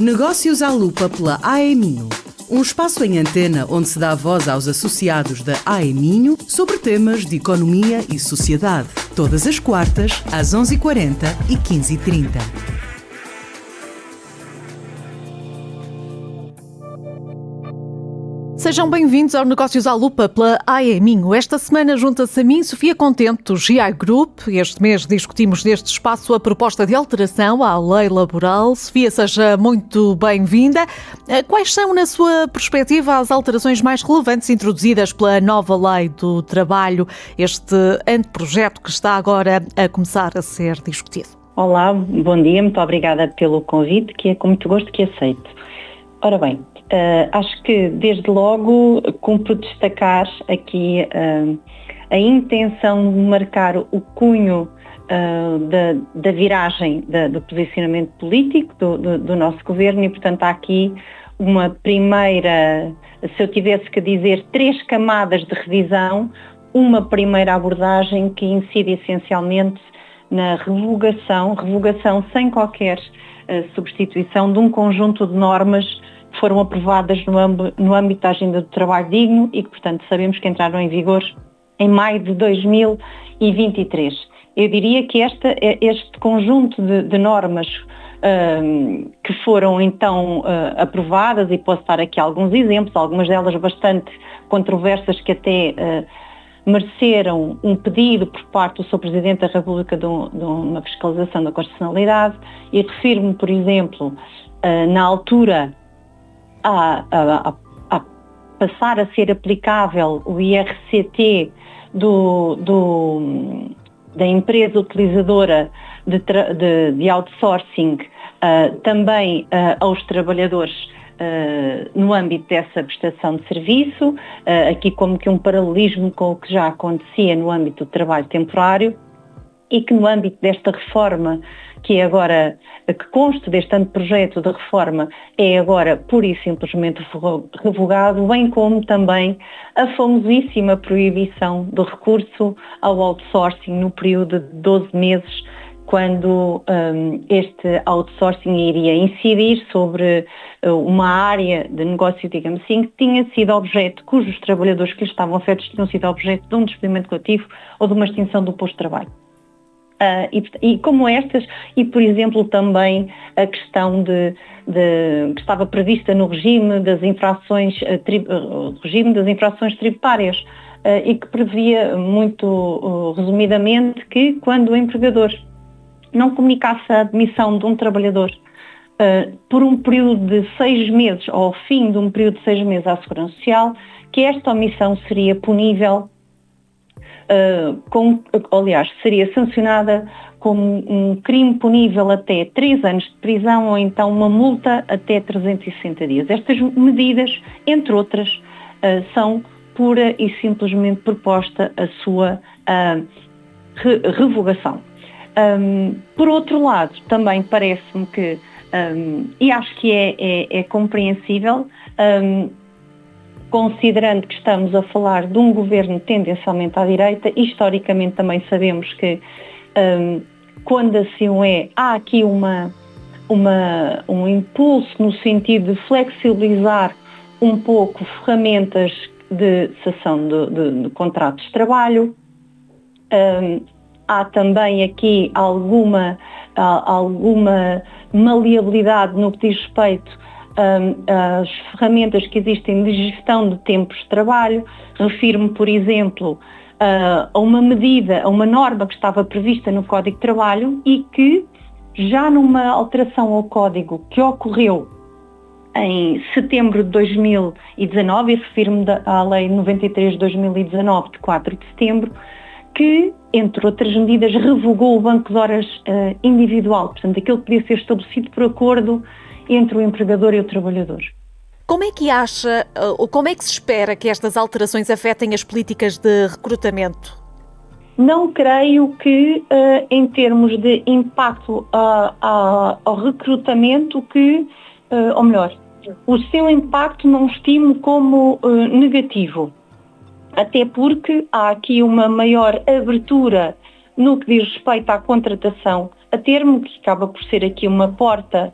Negócios à Lupa pela AEMinho. Um espaço em antena onde se dá voz aos associados da AEMinho sobre temas de economia e sociedade. Todas as quartas, às 11h40 e 15h30. Sejam bem-vindos ao Negócios à Lupa pela AEMinho. Esta semana junta-se a mim Sofia Contente, do GI Group. Este mês discutimos neste espaço a proposta de alteração à lei laboral. Sofia, seja muito bem-vinda. Quais são, na sua perspectiva, as alterações mais relevantes introduzidas pela nova lei do trabalho, este anteprojeto que está agora a começar a ser discutido? Olá, bom dia, muito obrigada pelo convite, que é com muito gosto que aceito. Ora bem, acho que desde logo cumpre destacar aqui a intenção de marcar o cunho da viragem do posicionamento político do nosso governo e, portanto, há aqui uma primeira, se eu tivesse que dizer, 3 camadas de revisão, uma primeira abordagem que incide essencialmente na revogação sem qualquer substituição de um conjunto de normas que foram aprovadas no âmbito da Agenda do Trabalho Digno e que, portanto, sabemos que entraram em vigor em maio de 2023. Eu diria que este conjunto de normas que foram então aprovadas, e posso dar aqui alguns exemplos, algumas delas bastante controversas, que até mereceram um pedido por parte do Sr. Presidente da República de uma fiscalização da constitucionalidade, e refiro-me, por exemplo, na altura a passar a ser aplicável o IRCT da empresa utilizadora de outsourcing também aos trabalhadores no âmbito dessa prestação de serviço, aqui como que um paralelismo com o que já acontecia no âmbito do trabalho temporário, e que no âmbito desta reforma, que é agora, que consta deste anteprojeto de reforma, é agora pura e simplesmente revogado, bem como também a famosíssima proibição do recurso ao outsourcing no período de 12 meses, quando este outsourcing iria incidir sobre uma área de negócio, digamos assim, que tinha sido objeto, cujos trabalhadores que lhe estavam afetos tinham sido objeto de um despedimento coletivo ou de uma extinção do posto de trabalho. E como estas, e por exemplo também a questão que estava prevista no regime das infrações tributárias, e que previa muito resumidamente que quando o empregador não comunicasse a admissão de um trabalhador por um período de 6 meses, ou ao fim de um período de 6 meses à Segurança Social, que esta omissão seria punível, seria sancionada como um crime punível até 3 anos de prisão ou então uma multa até 360 dias. Estas medidas, entre outras, são pura e simplesmente proposta a sua revogação. Por outro lado, também parece-me que, e acho que é compreensível, considerando que estamos a falar de um governo tendencialmente à direita, historicamente também sabemos que quando assim o é, há aqui um impulso no sentido de flexibilizar um pouco ferramentas de cessão de contratos de trabalho. Há também aqui alguma maleabilidade no que diz respeito às ferramentas que existem de gestão de tempos de trabalho. Refiro-me, por exemplo, a uma medida, a uma norma que estava prevista no Código de Trabalho e que já numa alteração ao Código que ocorreu em setembro de 2019, e refiro-me à Lei 93 de 2019, de 4 de setembro, que, entre outras medidas, revogou o banco de horas individual, portanto, aquilo que podia ser estabelecido por acordo entre o empregador e o trabalhador. Como é que acha, ou como é que se espera que estas alterações afetem as políticas de recrutamento? Não creio que, em termos de impacto ao recrutamento, ou melhor, o seu impacto não estimo como negativo. Até porque há aqui uma maior abertura no que diz respeito à contratação a termo, que acaba por ser aqui uma porta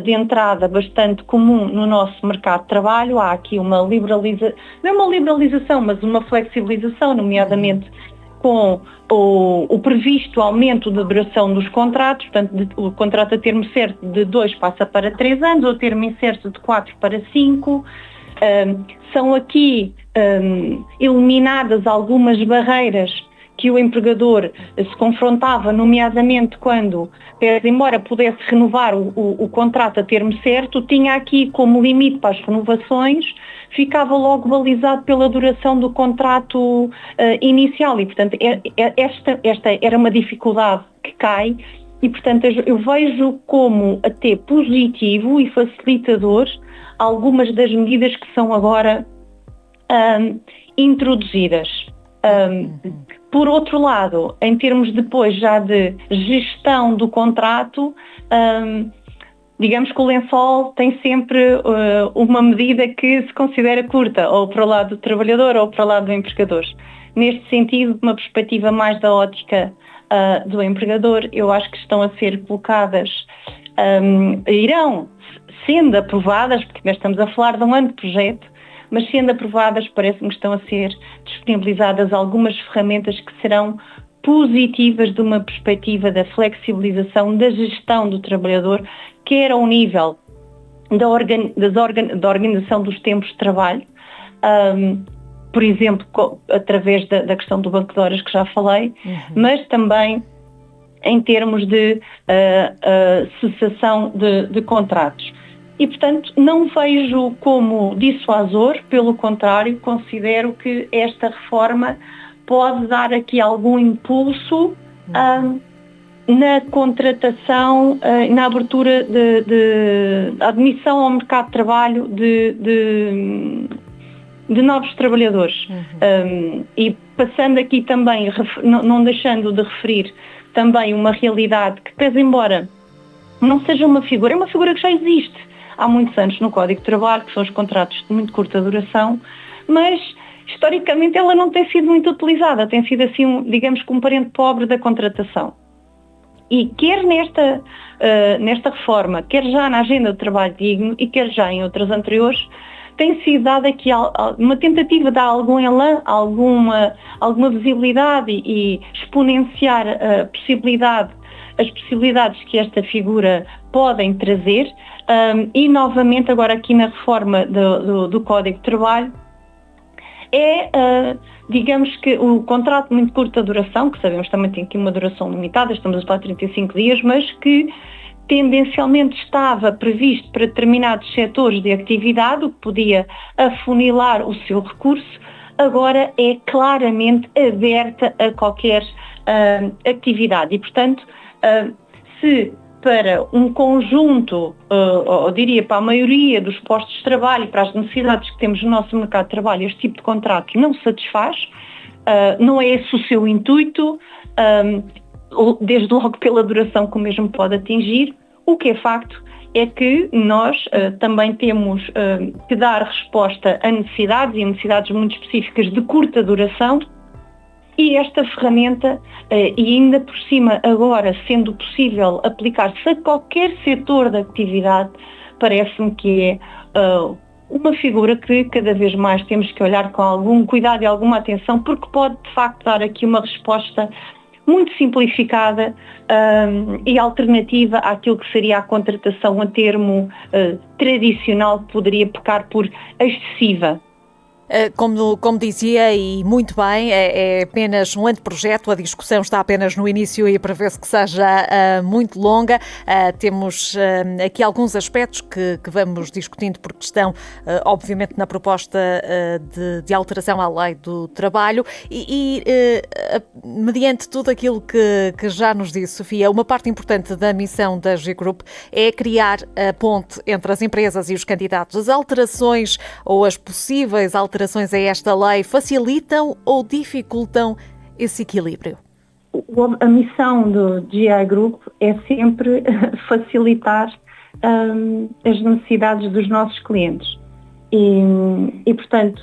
de entrada bastante comum no nosso mercado de trabalho. Há aqui uma liberalização, não é uma liberalização, mas uma flexibilização, nomeadamente com o previsto aumento da duração dos contratos, portanto, o contrato a termo certo de 2 passa para 3 anos, ou termo incerto de 4 para 5. São aqui eliminadas algumas barreiras que o empregador se confrontava, nomeadamente quando, embora pudesse renovar o contrato a termo certo, tinha aqui como limite para as renovações, ficava logo balizado pela duração do contrato inicial e, portanto, esta era uma dificuldade que cai e, portanto, eu vejo como até positivo e facilitador algumas das medidas que são agora introduzidas. Por outro lado, em termos depois já de gestão do contrato, digamos que o lençol tem sempre uma medida que se considera curta, ou para o lado do trabalhador ou para o lado do empregador. Neste sentido, uma perspectiva mais da ótica do empregador, eu acho que estão a ser colocadas, irão sendo aprovadas, porque nós estamos a falar de um ano de projeto, mas sendo aprovadas, parece-me que estão a ser disponibilizadas algumas ferramentas que serão positivas de uma perspectiva da flexibilização da gestão do trabalhador, quer ao nível da organização dos tempos de trabalho, por exemplo, através da questão do banco de horas que já falei, mas também em termos de cessação de contratos. E, portanto, não vejo como dissuasor, pelo contrário, considero que esta reforma pode dar aqui algum impulso na contratação, na abertura de admissão ao mercado de trabalho de novos trabalhadores. E passando aqui também, não deixando de referir também uma realidade que, pese embora não seja uma figura, é uma figura que já existe há muitos anos no Código de Trabalho, que são os contratos de muito curta duração, mas historicamente ela não tem sido muito utilizada, tem sido assim, digamos que um parente pobre da contratação. E quer nesta reforma, quer já na agenda do trabalho digno e quer já em outras anteriores, tem sido dada aqui uma tentativa de dar algum elan, alguma visibilidade e exponenciar as possibilidades que esta figura podem trazer, e novamente agora aqui na reforma do Código de Trabalho digamos que o contrato de muito curta duração, que sabemos também tem aqui uma duração limitada, estamos a falar de 35 dias, mas que tendencialmente estava previsto para determinados setores de atividade, o que podia afunilar o seu recurso, agora é claramente aberta a qualquer atividade e, portanto, se para um conjunto, ou diria para a maioria dos postos de trabalho e para as necessidades que temos no nosso mercado de trabalho, este tipo de contrato não satisfaz, não é esse o seu intuito, desde logo pela duração que o mesmo pode atingir. O que é facto é que nós também temos que dar resposta a necessidades, e a necessidades muito específicas de curta duração, e esta ferramenta, e ainda por cima agora sendo possível aplicar-se a qualquer setor da atividade, parece-me que é uma figura que cada vez mais temos que olhar com algum cuidado e alguma atenção, porque pode de facto dar aqui uma resposta muito simplificada e alternativa àquilo que seria a contratação a termo tradicional, que poderia pecar por excessiva. Como dizia, e muito bem, é apenas um anteprojeto, a discussão está apenas no início e prevê-se que seja muito longa. Temos aqui alguns aspectos que vamos discutindo porque estão, obviamente, na proposta de alteração à lei do trabalho e mediante tudo aquilo que já nos disse, Sofia, uma parte importante da missão da G-Group é criar a ponte entre as empresas e os candidatos. As alterações ou as possíveis alterações a esta lei facilitam ou dificultam esse equilíbrio? A missão do GI Group é sempre facilitar as necessidades dos nossos clientes e, portanto,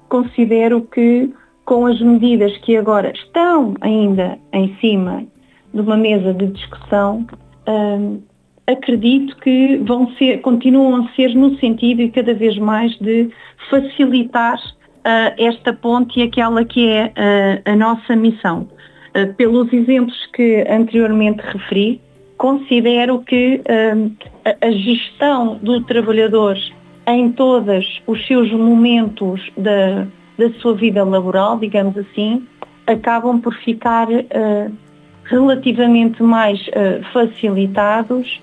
considero que com as medidas que agora estão ainda em cima de uma mesa de discussão, acredito que continuam a ser no sentido e cada vez mais de facilitar esta ponte e aquela que é a nossa missão. Pelos exemplos que anteriormente referi, considero que a gestão do trabalhador em todos os seus momentos da sua vida laboral, digamos assim, acabam por ficar relativamente mais facilitados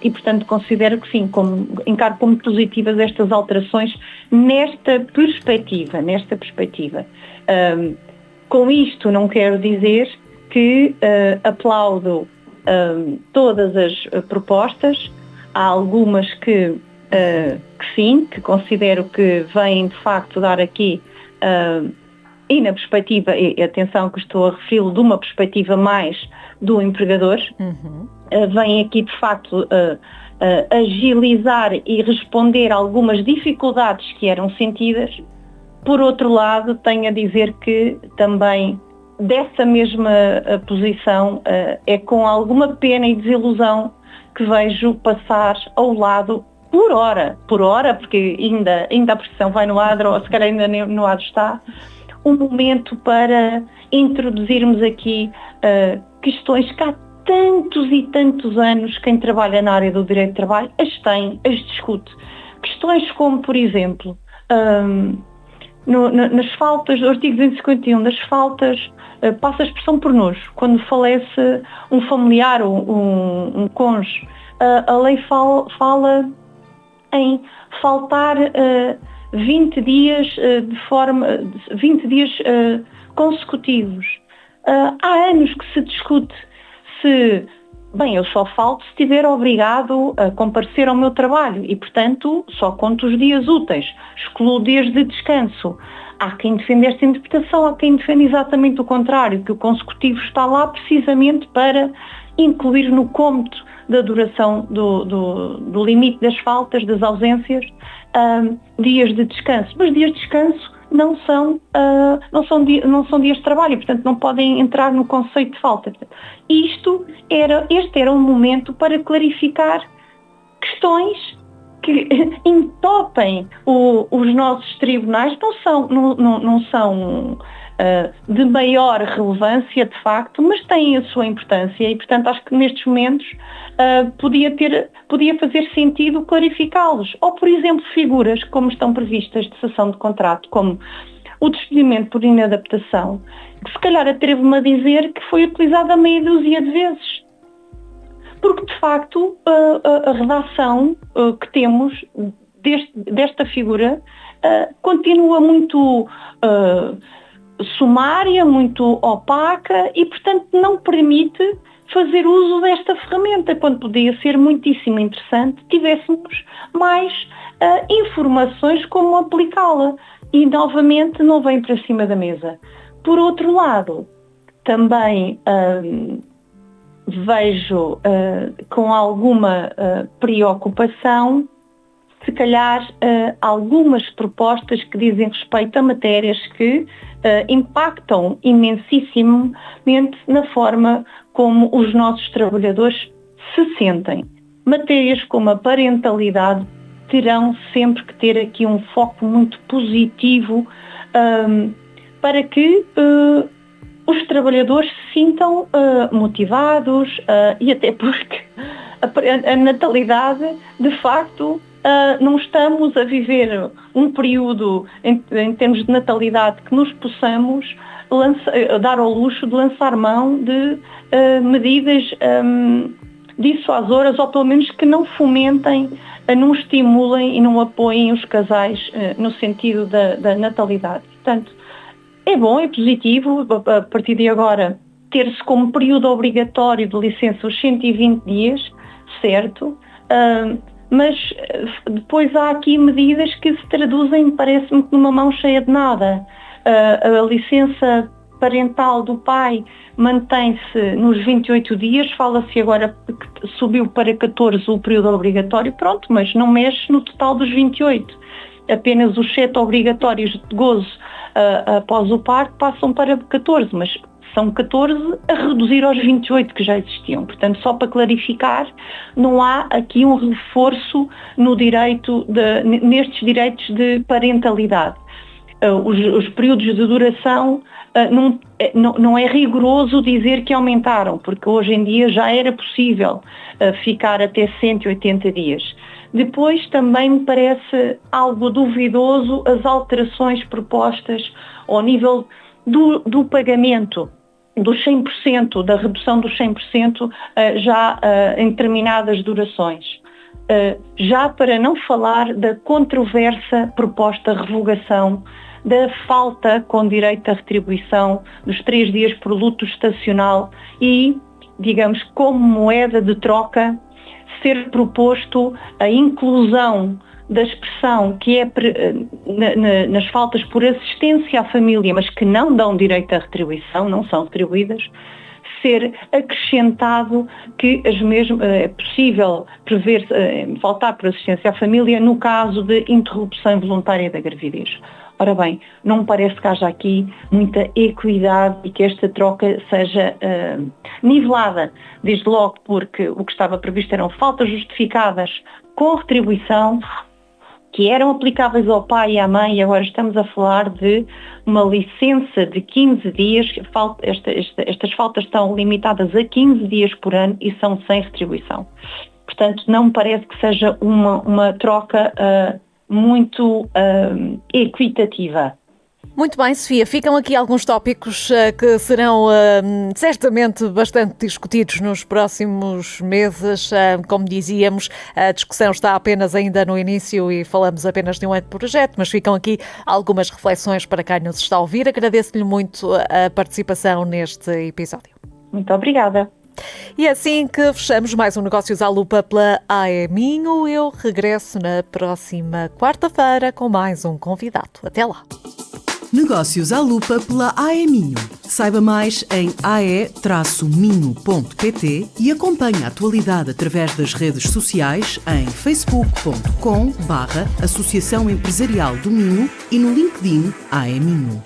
e, portanto, considero que sim, encaro como positivas estas alterações nesta perspectiva. Com isto não quero dizer que aplaudo todas as propostas. Há algumas que sim, que considero que vêm de facto dar aqui, e na perspectiva, e atenção que estou a referi-lo de uma perspectiva mais do empregador, vêm aqui de facto agilizar e responder a algumas dificuldades que eram sentidas. Por outro lado, tenho a dizer que também dessa mesma posição é com alguma pena e desilusão que vejo passar ao lado por hora, porque ainda a pressão vai no adro, ou se calhar ainda no adro está, um momento para introduzirmos aqui questões que há tantos e tantos anos quem trabalha na área do direito de trabalho as discute. Questões como, por exemplo, nas faltas, do artigo 251, das faltas, passa a expressão por nojo, quando falece um familiar ou um cônjuge, a lei fala em faltar 20 dias 20 dias consecutivos. Há anos que se discute se, eu só falto se estiver obrigado a comparecer ao meu trabalho e, portanto, só conto os dias úteis, excluo dias de descanso. Há quem defenda esta interpretação, há quem defenda exatamente o contrário, que o consecutivo está lá precisamente para incluir no cômputo da duração do limite das faltas, das ausências, dias de descanso. Mas dias de descanso não são dias de trabalho e, portanto, não podem entrar no conceito de falta. Este era um momento para clarificar questões que entopem os nossos tribunais, não são de maior relevância, de facto, mas têm a sua importância e, portanto, acho que nestes momentos podia fazer sentido clarificá-los. Ou, por exemplo, figuras como estão previstas de cessação de contrato, como o despedimento por inadaptação, que se calhar atrevo-me a dizer que foi utilizado a meia dúzia de vezes. Porque, de facto, a redação que temos desta figura continua muito sumária, muito opaca e, portanto, não permite fazer uso desta ferramenta, quando podia ser muitíssimo interessante tivéssemos mais informações como aplicá-la. E, novamente, não vem para cima da mesa. Por outro lado, também vejo com alguma preocupação, se calhar, algumas propostas que dizem respeito a matérias que impactam imensissimamente na forma como os nossos trabalhadores se sentem. Matérias como a parentalidade terão sempre que ter aqui um foco muito positivo para que os trabalhadores se sintam motivados e até porque a natalidade, de facto, não estamos a viver um período em termos de natalidade que nos possamos dar ao luxo de lançar mão de medidas dissuasoras ou pelo menos que não fomentem, não estimulem e não apoiem os casais no sentido da natalidade. Portanto, é bom, é positivo, a partir de agora, ter-se como período obrigatório de licença os 120 dias, certo, mas depois há aqui medidas que se traduzem, parece-me, numa mão cheia de nada. A licença parental do pai mantém-se nos 28 dias, fala-se agora que subiu para 14 o período obrigatório, pronto, mas não mexe no total dos 28. Apenas os 7 obrigatórios de gozo após o parto passam para 14, mas são 14, a reduzir aos 28 que já existiam. Portanto, só para clarificar, não há aqui um reforço nestes direitos de parentalidade. Os períodos de duração, não é rigoroso dizer que aumentaram, porque hoje em dia já era possível ficar até 180 dias. Depois também me parece algo duvidoso as alterações propostas ao nível do pagamento dos 100%, da redução dos 100% já em determinadas durações. Já para não falar da controversa proposta revogação da falta com direito à retribuição dos 3 dias por luto estacional e, digamos, como moeda de troca, ser proposto a inclusão da expressão que é nas faltas por assistência à família, mas que não dão direito à retribuição, não são retribuídas, ser acrescentado que é possível prever faltar por assistência à família no caso de interrupção involuntária da gravidez. Ora bem, não me parece que haja aqui muita equidade e que esta troca seja nivelada, desde logo porque o que estava previsto eram faltas justificadas com retribuição, que eram aplicáveis ao pai e à mãe, e agora estamos a falar de uma licença de 15 dias, estas faltas estão limitadas a 15 dias por ano e são sem retribuição. Portanto, não me parece que seja uma troca muito equitativa. Muito bem, Sofia. Ficam aqui alguns tópicos que serão certamente bastante discutidos nos próximos meses. Como dizíamos, a discussão está apenas ainda no início e falamos apenas de um ano de projeto, mas ficam aqui algumas reflexões para quem nos está a ouvir. Agradeço-lhe muito a participação neste episódio. Muito obrigada. E é assim que fechamos mais um Negócios à Lupa pela AEMinho. Eu regresso na próxima quarta-feira com mais um convidado. Até lá. Negócios à Lupa pela AEMinho. Saiba mais em ae-minho.pt e acompanhe a atualidade através das redes sociais em facebook.com/Associação Empresarial do Minho e no LinkedIn AEMinho.